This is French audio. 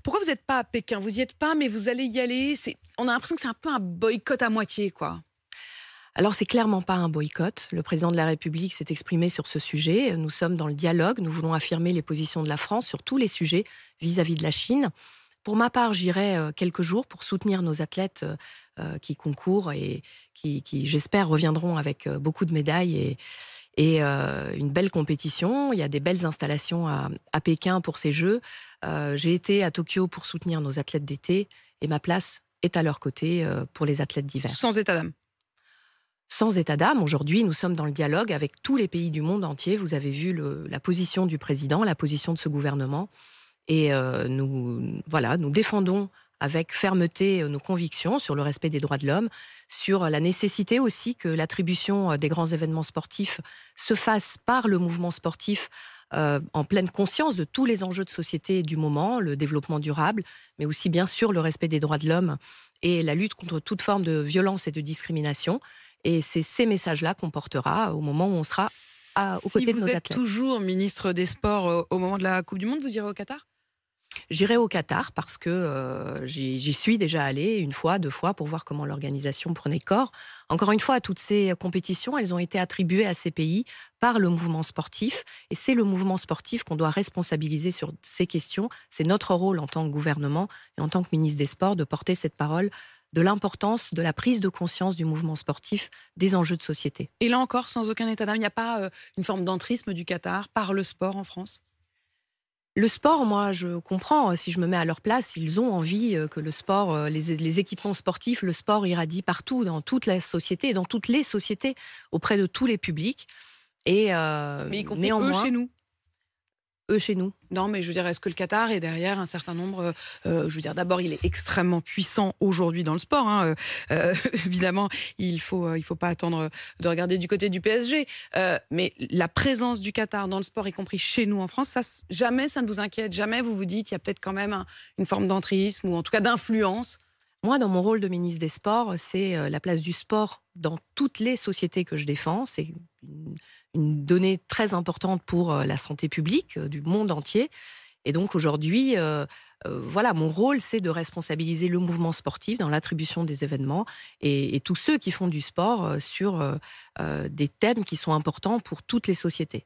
Pourquoi vous n'êtes pas à Pékin? Vous y êtes pas, mais vous allez y aller. On a l'impression que c'est un peu un boycott à moitié, quoi. Alors, c'est clairement pas un boycott. Le président de la République s'est exprimé sur ce sujet. Nous sommes dans le dialogue. Nous voulons affirmer les positions de la France sur tous les sujets vis-à-vis de la Chine. Pour ma part, j'irai quelques jours pour soutenir nos athlètes qui concourent et qui, j'espère, reviendront avec beaucoup de médailles et une belle compétition. Il y a des belles installations à Pékin pour ces Jeux. J'ai été à Tokyo pour soutenir nos athlètes d'été et ma place est à leur côté pour les athlètes d'hiver. Sans état d'âme. Sans état d'âme, aujourd'hui, nous sommes dans le dialogue avec tous les pays du monde entier. Vous avez vu la position du président, la position de ce gouvernement. Et nous défendons avec fermeté nos convictions sur le respect des droits de l'homme, sur la nécessité aussi que l'attribution des grands événements sportifs se fasse par le mouvement sportif en pleine conscience de tous les enjeux de société du moment, le développement durable, mais aussi bien sûr le respect des droits de l'homme et la lutte contre toute forme de violence et de discrimination. Et c'est ces messages-là qu'on portera au moment où on sera aux côtés de nos Si vous êtes athlètes. toujours ministre des Sports au moment de la Coupe du Monde, vous irez au Qatar? J'irai au Qatar parce que j'y suis déjà allée une fois, deux fois pour voir comment l'organisation prenait corps. Encore une fois, toutes ces compétitions, elles ont été attribuées à ces pays par le mouvement sportif. Et c'est le mouvement sportif qu'on doit responsabiliser sur ces questions. C'est notre rôle en tant que gouvernement et en tant que ministre des Sports de porter cette parole de l'importance de la prise de conscience du mouvement sportif, des enjeux de société. Et là encore, sans aucun état d'âme, il n'y a pas une forme d'entrisme du Qatar par le sport en France? Le sport, moi, je comprends. Si je me mets à leur place, ils ont envie que le sport, les équipements sportifs, le sport irradie partout, dans toute la société, dans toutes les sociétés, auprès de tous les publics. Et Mais y compris néanmoins, eux chez nous. chez nous. Non, mais je veux dire, est-ce que le Qatar est derrière un certain nombre... je veux dire, d'abord, il est extrêmement puissant aujourd'hui dans le sport. Hein. Évidemment, il faut pas attendre de regarder du côté du PSG. Mais la présence du Qatar dans le sport, y compris chez nous en France, jamais ça ne vous inquiète. Jamais vous vous dites, il y a peut-être quand même une forme d'entrisme ou en tout cas d'influence. Moi, dans mon rôle de ministre des Sports, c'est la place du sport dans toutes les sociétés que je défends. C'est une donnée très importante pour la santé publique du monde entier. Et donc aujourd'hui, mon rôle, c'est de responsabiliser le mouvement sportif dans l'attribution des événements et tous ceux qui font du sport sur des thèmes qui sont importants pour toutes les sociétés.